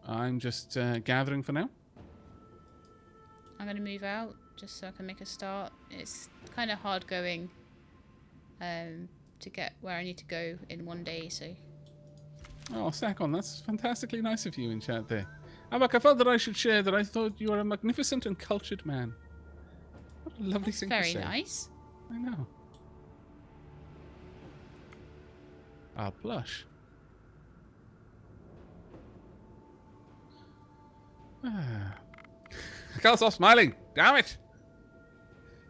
I'm just gathering for now. I'm going to move out just so I can make a start. It's kind of hard going to get where I need to go in one day, so... Oh, Sakon, that's fantastically nice of you in chat there. Aavak, I felt that I should share that I thought you were a magnificent and cultured man. What a lovely thing to say. Very nice. I know. I'll blush. I can't stop smiling. Damn it.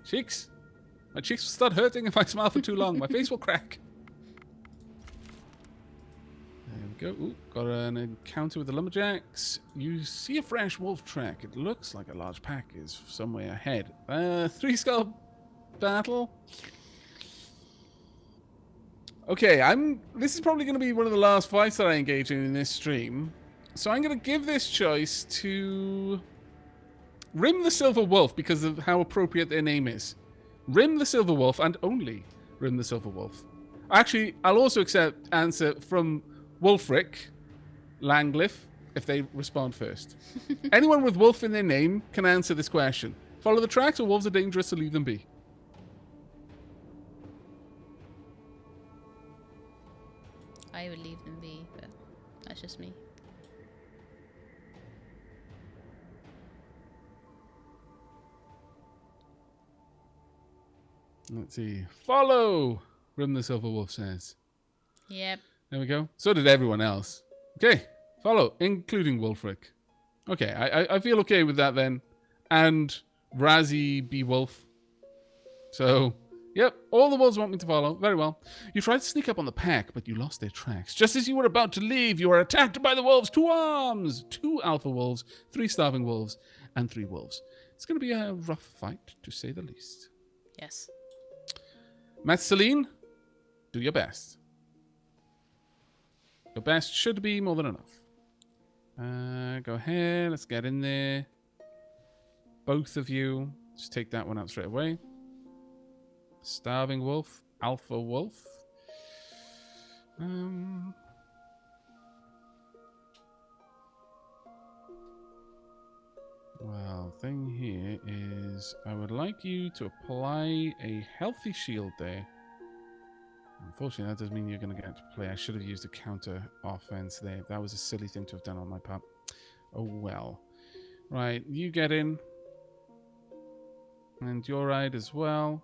Cheeks. My cheeks will start hurting if I smile for too long. My face will crack. There we go. Ooh, got an encounter with the lumberjacks. You see a fresh wolf track. It looks like a large pack is somewhere ahead. 3-skull battle. Okay, this is probably going to be one of the last fights that I engage in this stream. So I'm going to give this choice to Rim the Silver Wolf because of how appropriate their name is. Rim the Silver Wolf and only Rim the Silver Wolf. Actually, I'll also accept answer from Wolfric, Langlyff, if they respond first. Anyone with wolf in their name can answer this question. Follow the tracks or wolves are dangerous, so leave them be. I would leave them be, but that's just me. Let's see. Follow, Rim the Silver Wolf says. Yep. There we go. So did everyone else. Okay. Follow, including Wolfric. Okay, I feel okay with that then. And Razzie B. Wolf. So, yep, all the wolves want me to follow. Very well. You tried to sneak up on the pack, but you lost their tracks. Just as you were about to leave, you were attacked by the wolves. 2 arms! 2 alpha wolves, 3 starving wolves, and 3 wolves. It's going to be a rough fight, to say the least. Yes. Celine, do your best. Your best should be more than enough. Go ahead. Let's get in there. Both of you. Just take that one out straight away. Starving wolf. Alpha wolf. Well, thing here is I would like you to apply a healthy shield there. Unfortunately, that does mean you're going to get to play. I should have used a counter offense there. That was a silly thing to have done on my part. Oh, well. Right, you get in. And you're right as well.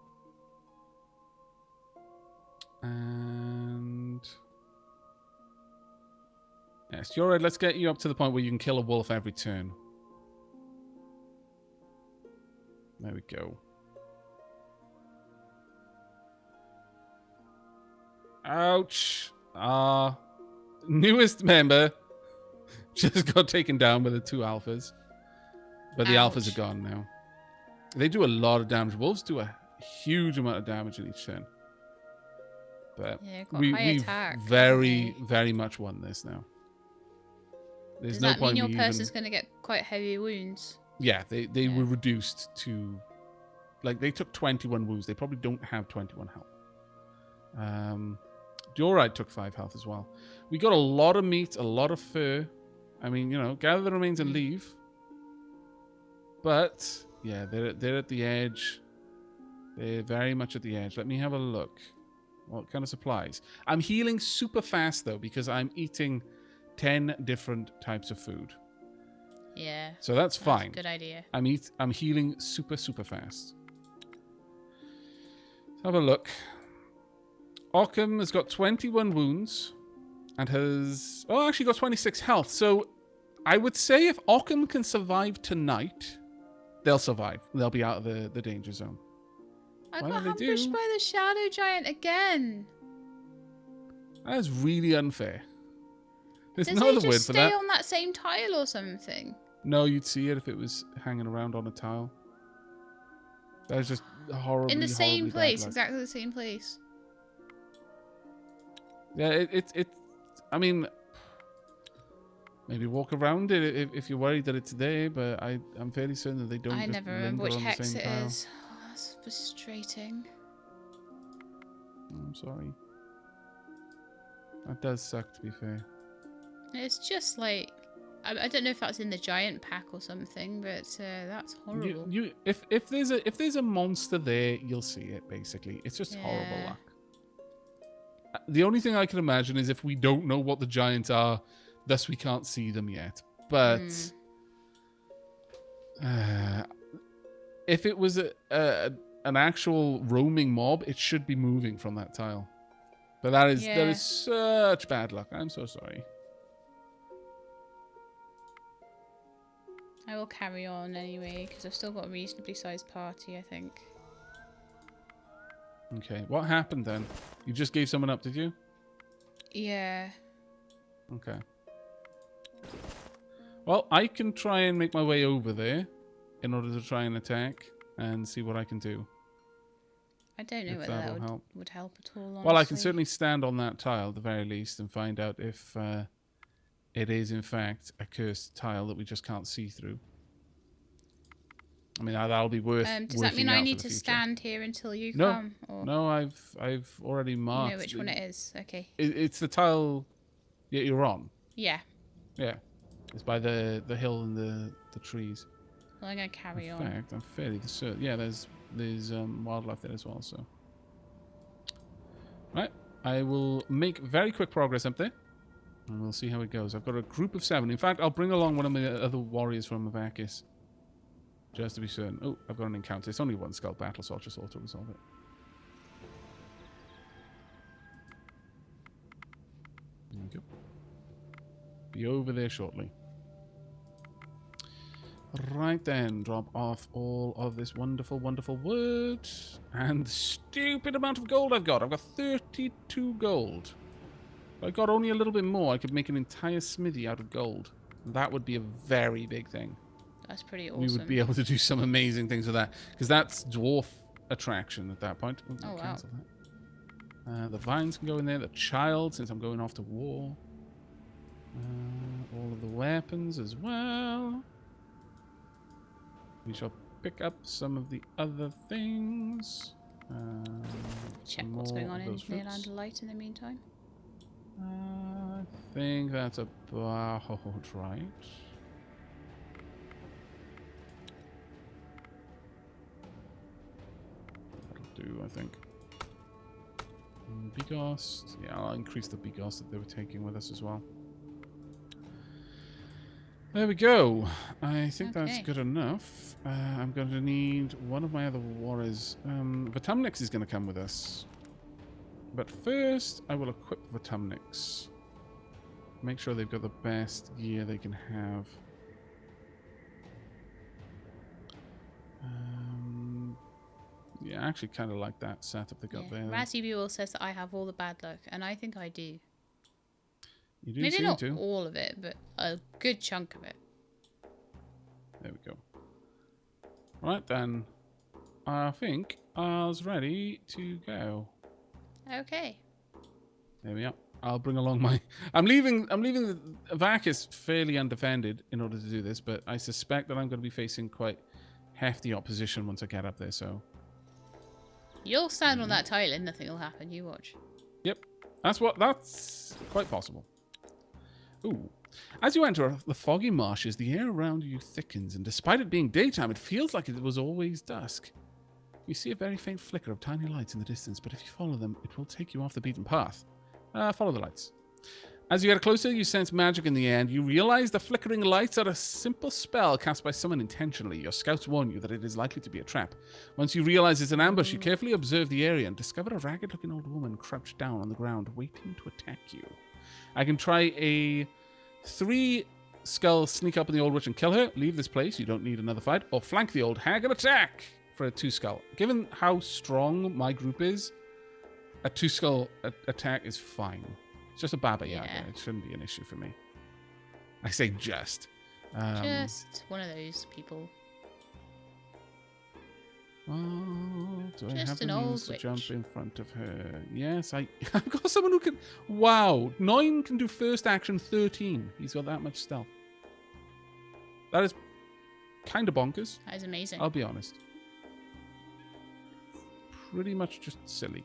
And... yes, you're right. Let's get you up to the point where you can kill a wolf every turn. There we go. Ouch. Newest member just got taken down by the 2 alphas. But the alphas are gone now. They do a lot of damage. Wolves do a huge amount of damage in each turn. But yeah, we've very, very much won this now. There's no point. Does that mean your person's going to get quite heavy wounds? Yeah, they were reduced to... like, they took 21 wounds. They probably don't have 21 health. Diorite took 5 health as well. We got a lot of meat, a lot of fur. I mean, you know, gather the remains and leave. But, yeah, they're at the edge. They're very much at the edge. Let me have a look. What kind of supplies? I'm healing super fast, though, because I'm eating 10 different types of food. Yeah. So that's fine. Good idea. I'm healing super, super fast. Let's have a look. Occam has got 21 wounds and has... oh, actually got 26 health. So I would say if Occam can survive tonight, they'll survive. They'll be out of the danger zone. I got ambushed by the shadow giant again. That is really unfair. There's Does no other word for that. stay on that same tile or something? No, you'd see it if it was hanging around on a tile. That is just horribly, in the same place, bad luck. exactly the same place. Yeah, it. I mean, maybe walk around it if you're worried that it's there, but I'm fairly certain that they don't. I never remember which hex it tile. is. Oh, that's frustrating. I'm sorry. That does suck, to be fair. It's just like I don't know if that's in the giant pack or something, but that's horrible. If there's a monster there, you'll see it. Basically, it's just horrible Yeah. luck. The only thing I can imagine is if we don't know what the giants are, thus we can't see them yet. But if it was an actual roaming mob, it should be moving from that tile. But that is such bad luck. I'm so sorry. I will carry on anyway, because I've still got a reasonably sized party, I think. Okay, what happened then? You just gave someone up, did you? Yeah. Okay. Well, I can try and make my way over there in order to try and attack and see what I can do. I don't know whether that would help at all, honestly. Well, I can certainly stand on that tile at the very least and find out if it is in fact a cursed tile that we just can't see through. I mean, that'll be worth. Does that mean I need to stand here until you come? Or... No, I've already marked. You know which one it is. Okay. It's the tile that you're on. Yeah. Yeah, it's by the hill and the trees. Well, I'm gonna carry on. In fact, I'm fairly certain. Yeah, there's wildlife there as well. So, right, I will make very quick progress up there, and we'll see how it goes. I've got a group of 7. In fact, I'll bring along one of the other warriors from Aavak, just to be certain. Oh, I've got an encounter. It's only 1 skull battle, so I'll just auto-resolve it. There we go. Be over there shortly. Right then, drop off all of this wonderful, wonderful wood. And the stupid amount of gold I've got. I've got 32 gold. If I got only a little bit more, I could make an entire smithy out of gold. That would be a very big thing. That's pretty awesome. We would be able to do some amazing things with that. Because that's dwarf attraction at that point. Oh, wow. The vines can go in there. The child, since I'm going off to war. All of the weapons as well. We shall pick up some of the other things. Check what's going on in Nearland Light in the meantime. I think that's about right. That'll do, I think. Bigos. Yeah, I'll increase the Bigos that they were taking with us as well. There we go. I think that's good enough. I'm going to need one of my other warriors. Vatumnix is going to come with us. But first, I will equip Vatumnix. Make sure they've got the best gear they can have. Yeah, I actually kind of like that setup they got there. Razzie Buell says that I have all the bad luck, and I think I do. You do Maybe seem not to. all of it, but a good chunk of it. There we go. Right then, I think I was ready to go. Okay. There we are. I'll bring along my. I'm leaving the Aavak fairly undefended in order to do this, but I suspect that I'm going to be facing quite hefty opposition once I get up there. So. You'll stand on that tile and nothing will happen. You watch. Yep, that's quite possible. Ooh. As you enter the foggy marshes, the air around you thickens, and despite it being daytime, it feels like it was always dusk. You see a very faint flicker of tiny lights in the distance, but if you follow them, it will take you off the beaten path. Follow the lights. As you get closer, you sense magic in the air, and you realize the flickering lights are a simple spell cast by someone intentionally. Your scouts warn you that it is likely to be a trap. Once you realize it's an ambush, you carefully observe the area and discover a ragged-looking old woman crouched down on the ground, waiting to attack you. I can try a 3 skull sneak up on the old witch and kill her, leave this place, you don't need another fight, or flank the old hag and attack for a 2 skull. Given how strong my group is, a 2 skull attack is fine. It's just a Baba Yaga. Yeah. It shouldn't be an issue for me. I say just. Just one of those people. Oh, do I just have an the old means to witch. jump in front of her? Yes, I've got someone who can... Wow, 9 can do first action 13. He's got that much stealth. That is kind of bonkers. That is amazing. I'll be honest. Pretty much just silly.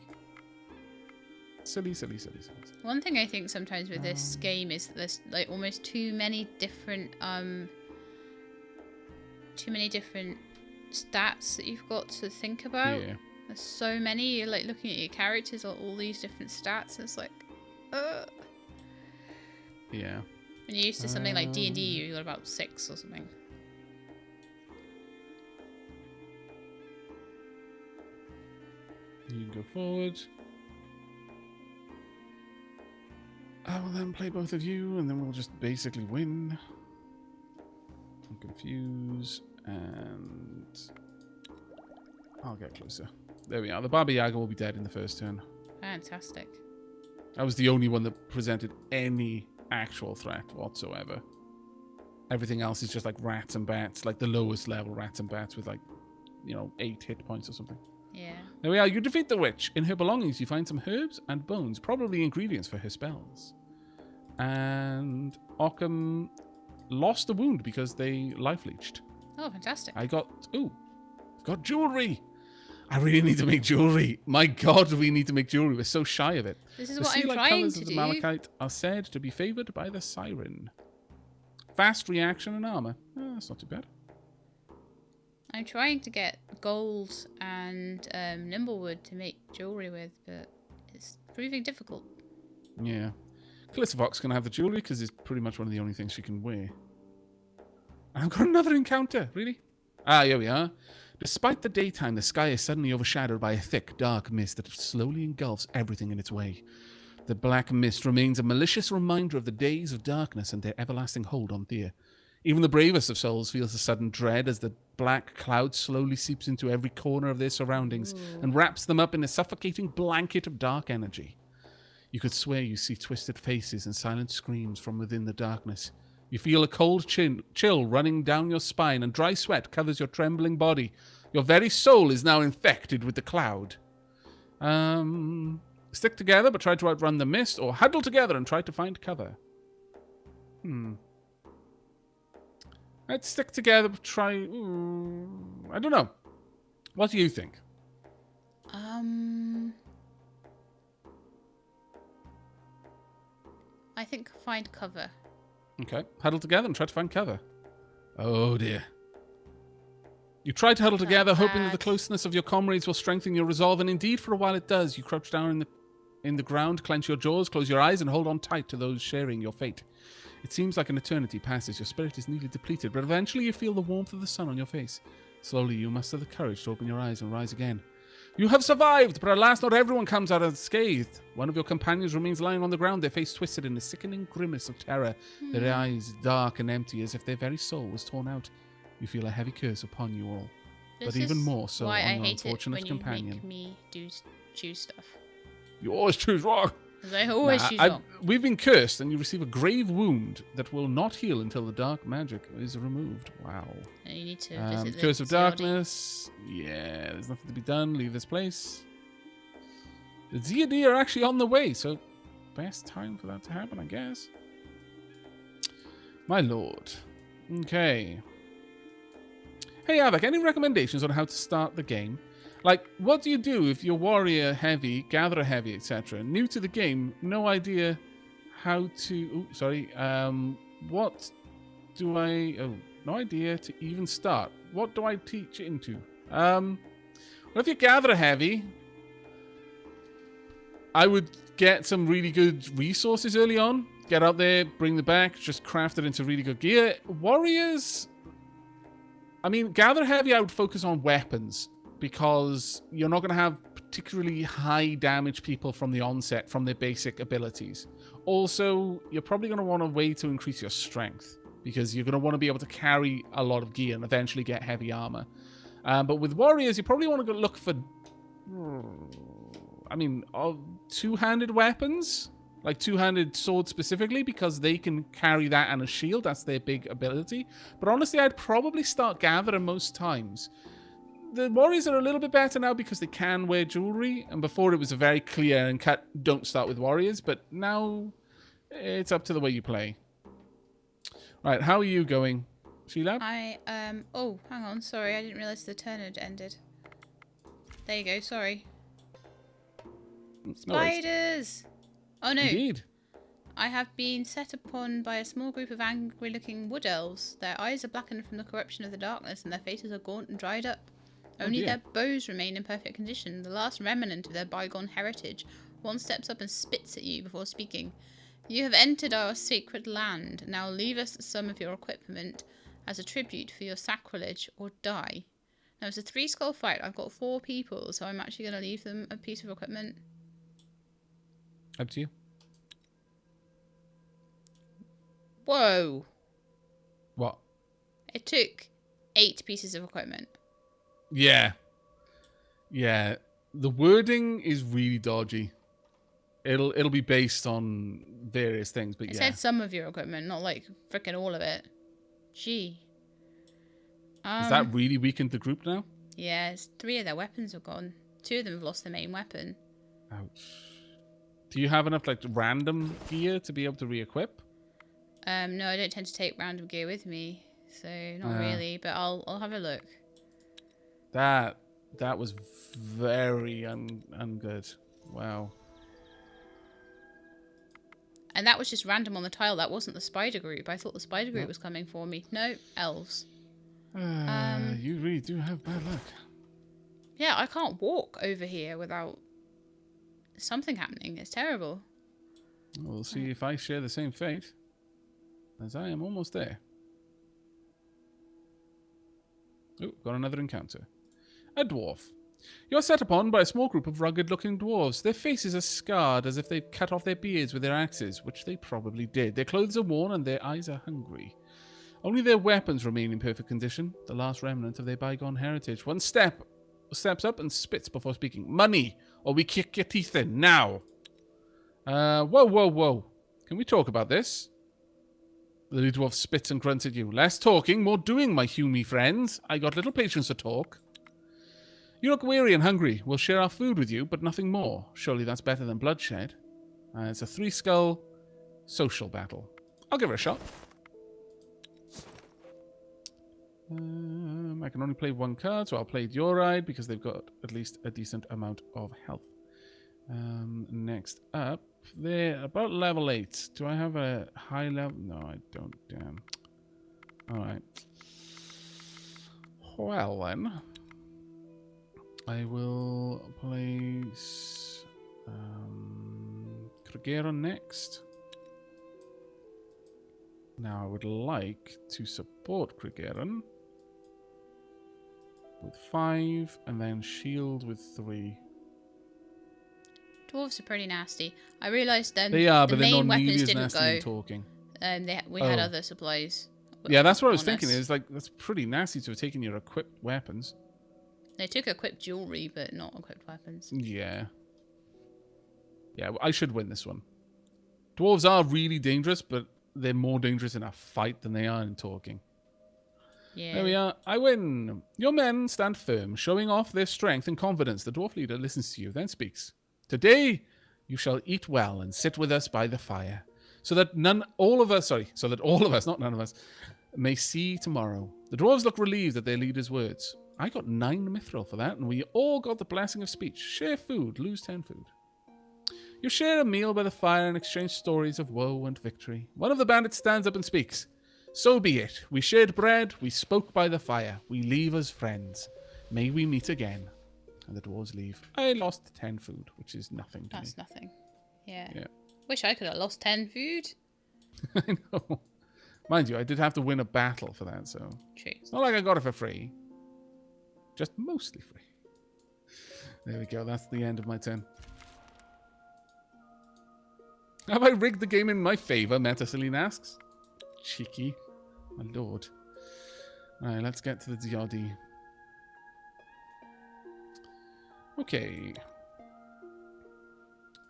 Silly, silly, silly, silly. One thing I think sometimes with this game is that there's like almost too many different stats that you've got to think about. Yeah. There's so many. You're like looking at your characters, all these different stats. It's like, Yeah. When you're used to something like D&D, you got about 6 or something. You can go forward. I will then play both of you, and then we'll just basically win. I'll confuse, and I'll get closer. There we are. The Baba Yaga will be dead in the first turn. Fantastic. I was the only one that presented any actual threat whatsoever. Everything else is just like rats and bats, like the lowest level rats and bats with like, 8 hit points or something. Yeah. There we are. You defeat the witch. In her belongings, you find some herbs and bones, probably ingredients for her spells. And Occam lost a wound because they life leeched. Oh, fantastic. I got jewelry. I really need to make jewelry. My God, we need to make jewelry. We're so shy of it. This is The what I'm sea-like trying colours to of do. the malachite are said to be favoured by the siren. Fast reaction and armour. Oh, that's not too bad. I'm trying to get gold and nimblewood to make jewelry with, but it's proving difficult. Yeah. Calistavox can have the jewelry because it's pretty much one of the only things she can wear. And I've got another encounter. Really? Ah, here we are. Despite the daytime, the sky is suddenly overshadowed by a thick, dark mist that slowly engulfs everything in its way. The black mist remains a malicious reminder of the days of darkness and their everlasting hold on Thea. Even the bravest of souls feels a sudden dread as the black cloud slowly seeps into every corner of their surroundings and wraps them up in a suffocating blanket of dark energy. You could swear you see twisted faces and silent screams from within the darkness. You feel a cold chill running down your spine, and dry sweat covers your trembling body. Your very soul is now infected with the cloud. Stick together but try to outrun the mist, or huddle together and try to find cover. Let's stick together but try... I don't know. What do you think? I think find cover. Okay. Huddle together and try to find cover. Oh, dear. You try to huddle together, hoping that the closeness of your comrades will strengthen your resolve, and indeed, for a while it does. You crouch down in the ground, clench your jaws, close your eyes, and hold on tight to those sharing your fate. It seems like an eternity passes. Your spirit is nearly depleted, but eventually you feel the warmth of the sun on your face. Slowly, you muster the courage to open your eyes and rise again. You have survived, but alas, not everyone comes out unscathed. One of your companions remains lying on the ground, their face twisted in a sickening grimace of terror, their eyes dark and empty as if their very soul was torn out. You feel a heavy curse upon you all, but even more so on your unfortunate companion. Make me choose stuff. You always choose wrong. Because I always choose wrong. We've been cursed, and you receive a grave wound that will not heal until the dark magic is removed. Wow. And you need to visit the Curse of CLD. Darkness. Yeah, there's nothing to be done. Leave this place. The Z&D are actually on the way, so best time for that to happen, I guess. My lord. Okay. Hey, Aavak, any recommendations on how to start the game? Like, what do you do if you're warrior heavy, gatherer heavy, etc.? New to the game, no idea how to... what do I... Oh, no idea to even start. What do I teach it into? Well, if you're gatherer heavy, I would get some really good resources early on. Get out there, bring them back, just craft it into really good gear. Warriors... I mean, gatherer heavy, I would focus on weapons, because you're not going to have particularly high damage people from the onset from their basic abilities. Also, you're probably going to want a way to increase your strength, because you're going to want to be able to carry a lot of gear and eventually get heavy armor. But with warriors, you probably want to go look for, two-handed weapons, like two-handed swords specifically, because they can carry that and a shield. That's their big ability. But honestly, I'd probably start gatherer most times. The warriors are a little bit better now because they can wear jewelry, and before it was a very clear and cut, don't start with warriors, but now it's up to the way you play. Right, how are you going, Sheila? Oh, hang on, sorry, I didn't realise the turn had ended. There you go, sorry. No worries. Spiders! Oh no. Indeed. I have been set upon by a small group of angry-looking wood elves. Their eyes are blackened from the corruption of the darkness, and their faces are gaunt and dried up. Only dear. their bows remain in perfect condition, the last remnant of their bygone heritage. One steps up and spits at you before speaking. You have entered our sacred land. Now leave us some of your equipment as a tribute for your sacrilege, or die. Now it's a 3-skull fight. I've got 4 people, so I'm actually going to leave them a piece of equipment. Up to you. Whoa. What? It took 8 pieces of equipment. Yeah. Yeah. The wording is really dodgy. It'll be based on various things, but It yeah. said some of your equipment, not like freaking all of it. Gee. Has that really weakened the group now? Yeah, 3 of their weapons are gone. 2 of them have lost their main weapon. Ouch. Do you have enough like random gear to be able to re-equip? No, I don't tend to take random gear with me, so not really. But I'll have a look. That was very ungood. Wow. And that was just random on the tile. That wasn't the spider group. I thought the spider group was coming for me. No, elves. You really do have bad luck. Yeah, I can't walk over here without something happening. It's terrible. We'll see if I share the same fate, as I am almost there. Oh, got another encounter. A dwarf. You're set upon by a small group of rugged-looking dwarves. Their faces are scarred as if they've cut off their beards with their axes, which they probably did. Their clothes are worn and their eyes are hungry. Only their weapons remain in perfect condition, the last remnant of their bygone heritage. One steps up and spits before speaking. Money, or we kick your teeth in, now! Whoa. Can we talk about this? The little dwarf spits and grunts at you. Less talking, more doing, my Hume friends. I got little patience to talk. You look weary and hungry. We'll share our food with you, but nothing more. Surely that's better than bloodshed. It's a 3-skull social battle. I'll give it a shot. I can only play 1 card, so I'll play Dioride because they've got at least a decent amount of health. Next up, they're about level 8. Do I have a high level? No, I don't. Damn. Alright. Well, then. I will place Krugero next. Now, I would like to support Krugeren with 5 and then shield with 3. Dwarves are pretty nasty. I realised then they are, the but they're main not nearly weapons as didn't nasty go. in talking. We had other supplies. Yeah, that's what I was on thinking. us. Is like that's pretty nasty to have taken your equipped weapons. They took equipped jewellery, but not equipped weapons. Yeah. Yeah, I should win this one. Dwarves are really dangerous, but they're more dangerous in a fight than they are in talking. Yeah. There we are. I win. Your men stand firm, showing off their strength and confidence. The dwarf leader listens to you, then speaks. Today, you shall eat well and sit with us by the fire, so that all of us, not none of us, may see tomorrow. The dwarves look relieved at their leader's words. I got 9 mithril for that, and we all got the blessing of speech. Share food, lose 10 food. You share a meal by the fire and exchange stories of woe and victory. One of the bandits stands up and speaks. So be it. We shared bread, we spoke by the fire. We leave as friends. May we meet again. And the dwarves leave. I lost 10 food, which is nothing to me. That's nothing. Yeah. Yeah. Wish I could have lost 10 food. I know. Mind you, I did have to win a battle for that, so... True. It's not like I got it for free. Just mostly free. There we go. That's the end of my turn. Have I rigged the game in my favour? Metaceline asks. Cheeky. My lord. Alright, let's get to the DRD. Okay.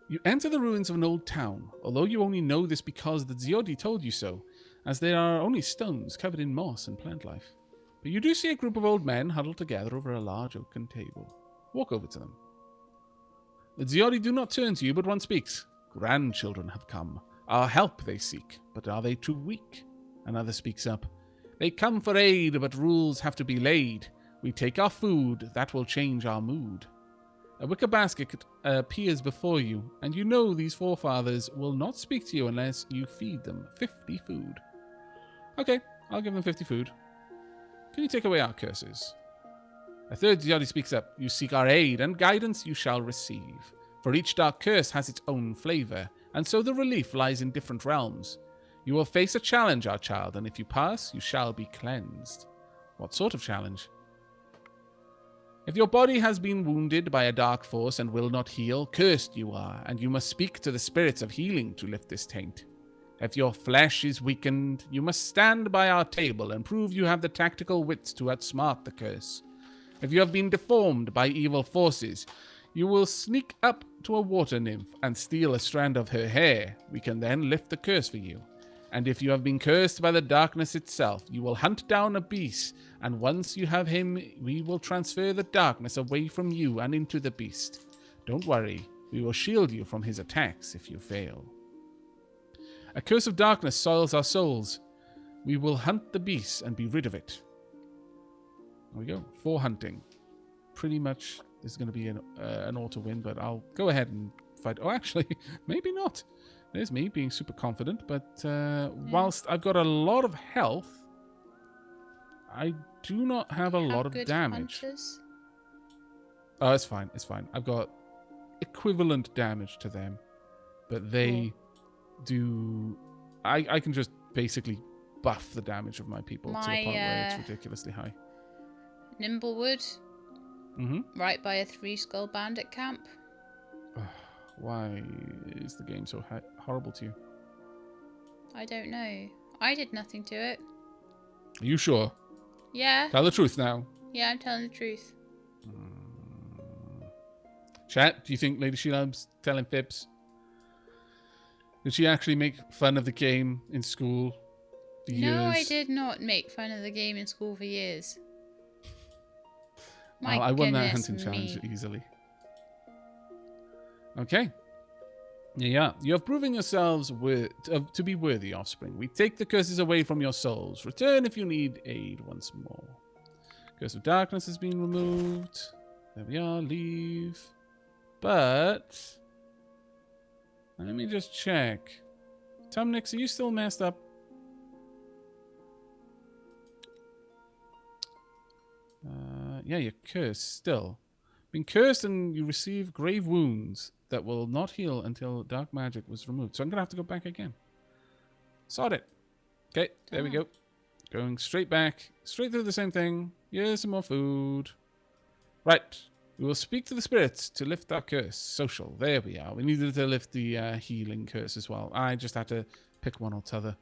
You enter the ruins of an old town, although you only know this because the Ziodi told you so, as there are only stones covered in moss and plant life. But you do see a group of old men huddled together over a large oaken table. Walk over to them. The Ziodi do not turn to you, but one speaks. Grandchildren have come. Our help they seek, but are they too weak? Another speaks up. They come for aid, but rules have to be laid. We take our food, that will change our mood. A wicker basket appears before you, and you know these forefathers will not speak to you unless you feed them 50 food. Okay, I'll give them 50 food. Can you take away our curses? A third Yadi speaks up. You seek our aid and guidance you shall receive. For each dark curse has its own flavor, and so the relief lies in different realms. You will face a challenge, our child, and if you pass, you shall be cleansed. What sort of challenge? If your body has been wounded by a dark force and will not heal, cursed you are, and you must speak to the spirits of healing to lift this taint. If your flesh is weakened, you must stand by our table and prove you have the tactical wits to outsmart the curse. If you have been deformed by evil forces, you will sneak up to a water nymph and steal a strand of her hair. We can then lift the curse for you. And if you have been cursed by the darkness itself, you will hunt down a beast, and once you have him, we will transfer the darkness away from you and into the beast. Don't worry, we will shield you from his attacks if you fail. A curse of darkness soils our souls. We will hunt the beast and be rid of it. There we go. 4 hunting. Pretty much this is going to be an auto win, but I'll go ahead and fight. Oh, actually, maybe not. There's me being super confident, but whilst I've got a lot of health, I do not have a lot of damage. Hunters? Oh, it's fine. It's fine. I've got equivalent damage to them, but they do... I can just basically buff the damage of my people to the point where it's ridiculously high. Nimblewood, right by a 3-skull bandit camp. Why is the game so horrible to you? I don't know. I did nothing to it. Are you sure? Yeah. Tell the truth now. Yeah, I'm telling the truth. Chat, do you think Lady Sheilab's telling fibs? Did she actually make fun of the game in school for years? No, I did not make fun of the game in school for years. I won that hunting challenge easily. Okay. Yeah, you have proven yourselves to be worthy offspring. We take the curses away from your souls. Return if you need aid once more. Curse of darkness has been removed. There we are, leave. But let me just check. Tumnix, are you still messed up? Yeah, you're cursed still. Been cursed and you receive grave wounds that will not heal until dark magic was removed. So I'm going to have to go back again. Sod it. Okay, there we go. Going straight back. Straight through the same thing. Here's some more food. Right. We will speak to the spirits to lift our curse. Social. There we are. We needed to lift the healing curse as well. I just had to pick one or t'other.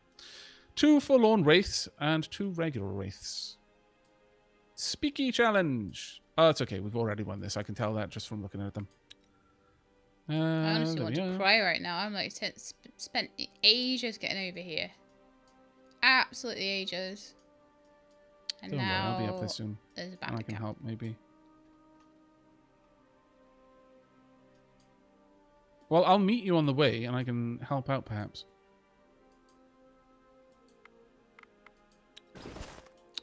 2 forlorn wraiths and 2 regular wraiths. Speaky challenge. Oh, it's okay. We've already won this. I can tell that just from looking at them. I honestly want to cry right now. I'm like spent ages getting over here. Absolutely ages. And Don't now worry, I'll be up there soon. There's a I bandit can camp. help, maybe. Well, I'll meet you on the way, and I can help out, perhaps.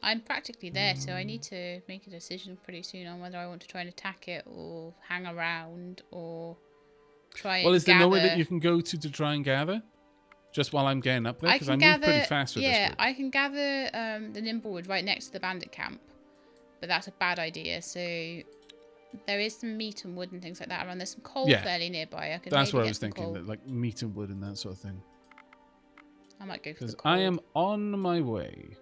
I'm practically there, so I need to make a decision pretty soon on whether I want to try and attack it or hang around or try and Well, is there gather. nowhere that you can go to try and gather? Just while I'm getting up there? Because I move pretty fast with this group. I can gather the Nimblewood right next to the bandit camp. But that's a bad idea, so there is some meat and wood and things like that around. There's some coal fairly nearby. That's what I was thinking, that, like meat and wood and that sort of thing. I might go for the coal. I am on my way.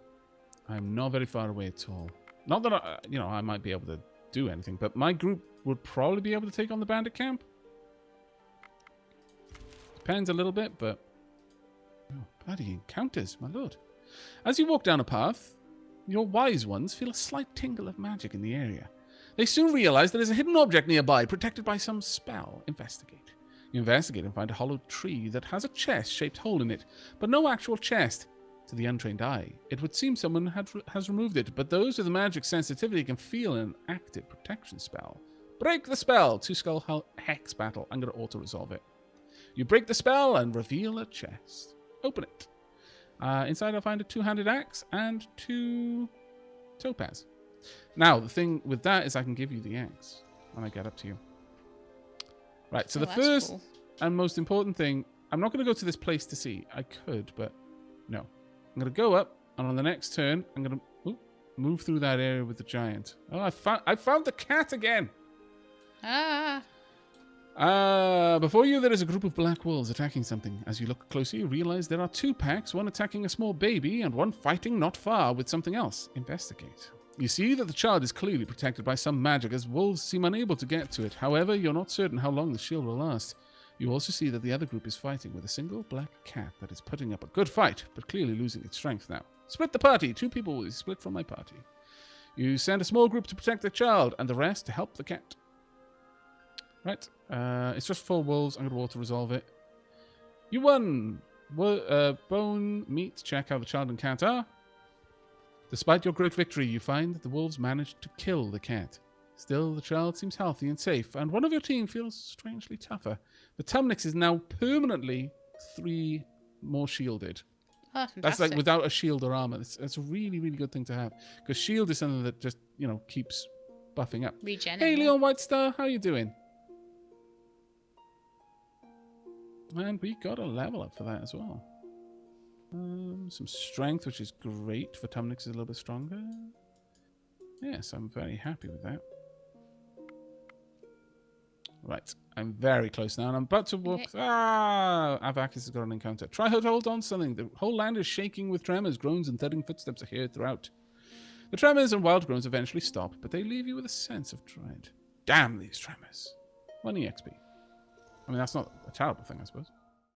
I'm not very far away at all. Not that I might be able to do anything, but my group would probably be able to take on the bandit camp. Depends a little bit, but bloody encounters, my lord. As you walk down a path, your wise ones feel a slight tingle of magic in the area. They soon realize there is a hidden object nearby, protected by some spell. Investigate. You investigate and find a hollow tree that has a chest-shaped hole in it, but no actual chest. To the untrained eye, it would seem someone has removed it, but those with magic sensitivity can feel an active protection spell. Break the spell! 2-skull hex battle. I'm going to auto-resolve it. You break the spell and reveal a chest. Open it. Inside I'll find a 2-handed axe and 2 topaz. Now, the thing with that is I can give you the axe when I get up to you. Right, so Oh, the that's first cool. and most important thing, I'm not going to go to this place to see. I could, but no. I'm going to go up, and on the next turn, I'm going to move through that area with the giant. Oh, I found the cat again. Ah. Before you, there is a group of black wolves attacking something. As you look closer, you realize there are 2 packs, one attacking a small baby and one fighting not far with something else. Investigate. You see that the child is clearly protected by some magic, as wolves seem unable to get to it. However, you're not certain how long the shield will last. You also see that the other group is fighting with a single black cat that is putting up a good fight, but clearly losing its strength now. Split the party. 2 people will be split from my party. You send a small group to protect the child, and the rest to help the cat. Right. It's just 4 wolves. I'm going to auto-resolve it. You won! Bone, meat, check how the child and cat are. Despite your great victory, you find that the wolves managed to kill the cat. Still, the child seems healthy and safe, and one of your team feels strangely tougher. The Tumnix is now permanently 3 more shielded. Oh, fantastic. That's like without a shield or armor. That's a really, really good thing to have. Because shield is something that just, keeps buffing up. Regening. Hey, Leon White Star, how you doing? And we got a level up for that as well. Some strength, which is great for Tumnix, is a little bit stronger. Yes, I'm very happy with that. Right, I'm very close now, and I'm about to walk. Okay. Aavak has got an encounter. Try to hold on to something. The whole land is shaking with tremors, groans, and thudding footsteps are heard throughout. The tremors and wild groans eventually stop, but they leave you with a sense of dread. Damn these tremors. 1 EXP. I mean, that's not a terrible thing, I suppose.